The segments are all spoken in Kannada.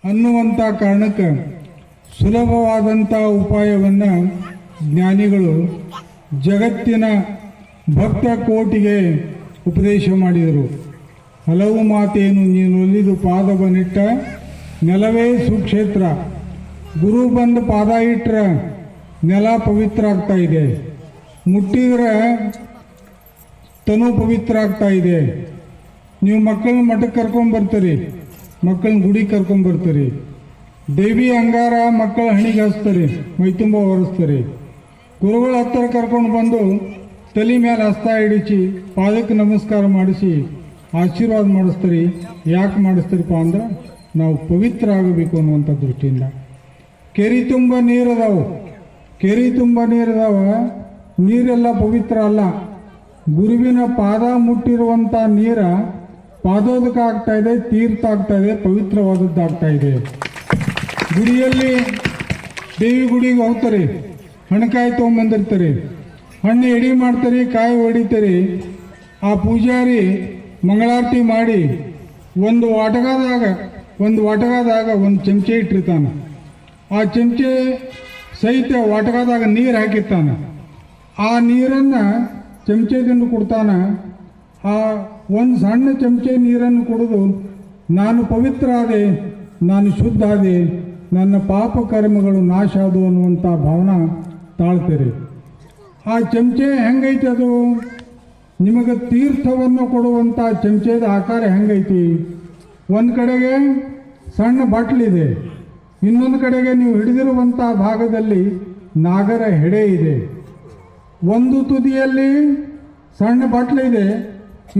ಅನ್ನುವಂಥ ಕಾರಣಕ್ಕೆ ಸುಲಭವಾದಂಥ ಉಪಾಯವನ್ನು ಜ್ಞಾನಿಗಳು ಜಗತ್ತಿನ ಭಕ್ತ ಕೋಟಿಗೆ ಉಪದೇಶ ಮಾಡಿದರು. ಹಲವು ಮಾತೇನು ನೀನು ಒಲಿದು ಪಾದವನಿಟ್ಟ ನೆಲವೇ ಸುಕ್ಷೇತ್ರ. ಗುರು ಬಂದು ಪಾದ ಇಟ್ಟರೆ ನೆಲ ಪವಿತ್ರ ಆಗ್ತಾ ಇದೆ, ಮುಟ್ಟಿದ್ರೆ ತನು ಪವಿತ್ರ ಆಗ್ತಾ ಇದೆ. ನೀವು ಮಕ್ಕಳನ್ನ ಮಠಕ್ಕೆ ಕರ್ಕೊಂಬರ್ತೀರಿ, ಮಕ್ಕಳನ್ನ ಗುಡಿಗೆ ಕರ್ಕೊಂಬರ್ತೀರಿ, ದೇವಿ ಅಂಗಾರ ಮಕ್ಕಳ ಹಣಿಗೆ ಹಚ್ತಾರೆ, ಮೈತುಂಬ ಒರೆಸ್ತಾರೆ. ಗುರುಗಳ ಹತ್ತಿರ ಕರ್ಕೊಂಡು ಬಂದು ತಲೆ ಮೇಲೆ ಹಸ್ತ ಹಿಡಿಸಿ ಪಾದಕ್ಕೆ ನಮಸ್ಕಾರ ಮಾಡಿಸಿ ಆಶೀರ್ವಾದ ಮಾಡಿಸ್ತೀರಿ. ಯಾಕೆ ಮಾಡಿಸ್ತೀರಪ್ಪ ಅಂದ್ರೆ ನಾವು ಪವಿತ್ರ ಆಗಬೇಕು ಅನ್ನುವಂಥ ದೃಷ್ಟಿಯಿಂದ. ಕೆರೆ ತುಂಬ ನೀರದಾವು, ಕೆರೆ ತುಂಬ ನೀರದಾವ, ನೀರೆಲ್ಲ ಪವಿತ್ರ ಅಲ್ಲ. ಗುರುವಿನ ಪಾದ ಮುಟ್ಟಿರುವಂಥ ನೀರ ಪಾದೋದಕ ಆಗ್ತಾ ಇದೆ, ತೀರ್ಥ ಆಗ್ತಾ ಇದೆ, ಪವಿತ್ರವಾದದ್ದಾಗ್ತಾ ಇದೆ. ಗುಡಿಯಲ್ಲಿ ದೇವಿ ಗುಡಿಗೆ ಹೋಗ್ತಾರೆ, ಹಣ್ಣುಕಾಯಿ ತೊಗೊಂಬಂದಿರ್ತಾರೆ, ಹಣ್ಣು ಎಡಿ ಮಾಡ್ತಾರೆ, ಕಾಯಿ ಹೊಡಿತಾರೆ. ಆ ಪೂಜಾರಿ ಮಂಗಳಾರತಿ ಮಾಡಿ ಒಂದು ವಾಟಕದಾಗ ಒಂದು ಚಮಚೆ ಇಟ್ಟಿರ್ತಾನೆ. ಆ ಚಮಚೆ ಸಹಿತ ವಾಟಕದಾಗ ನೀರು ಹಾಕಿರ್ತಾನೆ. ಆ ನೀರನ್ನು ಚಮಚೆದಿಂದ ಕೊಡ್ತಾನೆ. ಆ ಒಂದು ಸಣ್ಣ ಚಮಚೆ ನೀರನ್ನು ಕುಡಿದು ನಾನು ಪವಿತ್ರ ಆದೆ, ನಾನು ಶುದ್ಧ ಆದೆ, ನನ್ನ ಪಾಪ ಕರ್ಮಗಳು ನಾಶ ಆದವು ಅನ್ನುವಂಥ ಭಾವನೆ ತಾಳ್ತೀರಿ. ಆ ಚಮಚೆ ಹೆಂಗೈತಿ? ಅದು ನಿಮಗೆ ತೀರ್ಥವನ್ನು ಕೊಡುವಂಥ ಚಮಚೆದ ಆಕಾರ ಹೆಂಗೈತಿ? ಒಂದು ಕಡೆಗೆ ಸಣ್ಣ ಬಾಟ್ಲಿದೆ, ಇನ್ನೊಂದು ಕಡೆಗೆ ನೀವು ಹಿಡಿದಿರುವಂಥ ಭಾಗದಲ್ಲಿ ನಾಗರ ಹೆಡೆ ಇದೆ. ಒಂದು ತುದಿಯಲ್ಲಿ ಸಣ್ಣ ಬಾಟ್ಲಿದೆ,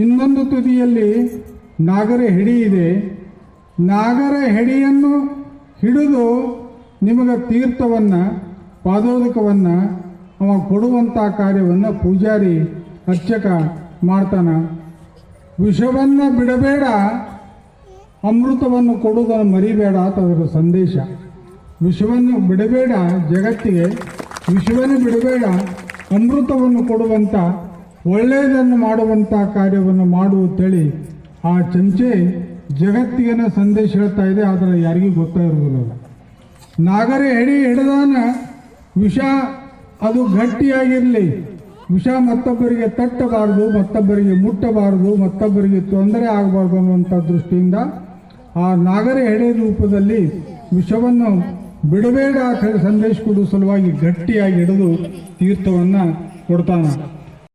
ಇನ್ನೊಂದು ತುದಿಯಲ್ಲಿ ನಾಗರ ಹೆಡಿ ಇದೆ. ನಾಗರ ಹೆಡಿಯನ್ನು ಹಿಡಿದು ನಿಮಗೆ ತೀರ್ಥವನ್ನು ಪಾದೋದಕವನ್ನು ಅವ ಕೊಡುವಂಥ ಕಾರ್ಯವನ್ನು ಪೂಜಾರಿ ಅರ್ಚಕ ಮಾಡ್ತಾನೆ. ವಿಷವನ್ನು ಬಿಡಬೇಡ, ಅಮೃತವನ್ನು ಕೊಡುವುದನ್ನು ಮರಿಬೇಡ ಅಂತ ಅದರ ಸಂದೇಶ. ವಿಷವನ್ನು ಬಿಡಬೇಡ, ಜಗತ್ತಿಗೆ ವಿಷವನ್ನು ಬಿಡಬೇಡ, ಅಮೃತವನ್ನು ಕೊಡುವಂಥ ಒಳ್ಳೆಯದನ್ನು ಮಾಡುವಂಥ ಕಾರ್ಯವನ್ನು ಮಾಡುವಂತೇಳಿ ಆ ಚಮಚೆ ಜಗತ್ತಿಗೆ ಸಂದೇಶ ಹೇಳ್ತಾ ಇದೆ. ಆದರೆ ಯಾರಿಗೂ ಗೊತ್ತಾಗಿರೋದಿಲ್ಲ. ನಾಗರ ಹೆಡಿ ಹಿಡಿದಾನ ವಿಷ ಅದು ಗಟ್ಟಿಯಾಗಿರಲಿ, ವಿಷ ಮತ್ತೊಬ್ಬರಿಗೆ ತಟ್ಟಬಾರದು, ಮತ್ತೊಬ್ಬರಿಗೆ ಮುಟ್ಟಬಾರದು, ಮತ್ತೊಬ್ಬರಿಗೆ ತೊಂದರೆ ಆಗಬಾರ್ದು ಅನ್ನುವಂಥ ದೃಷ್ಟಿಯಿಂದ ಆ ನಾಗರ ಹೆಡೆ ರೂಪದಲ್ಲಿ ವಿಷವನ್ನು ಬಿಡಬೇಡ ಸಂದೇಶ ಕೊಡುವ ಸಲುವಾಗಿ ಗಟ್ಟಿಯಾಗಿ ಹಿಡಿದು ತೀರ್ಥವನ್ನು ಕೊಡ್ತಾನೆ.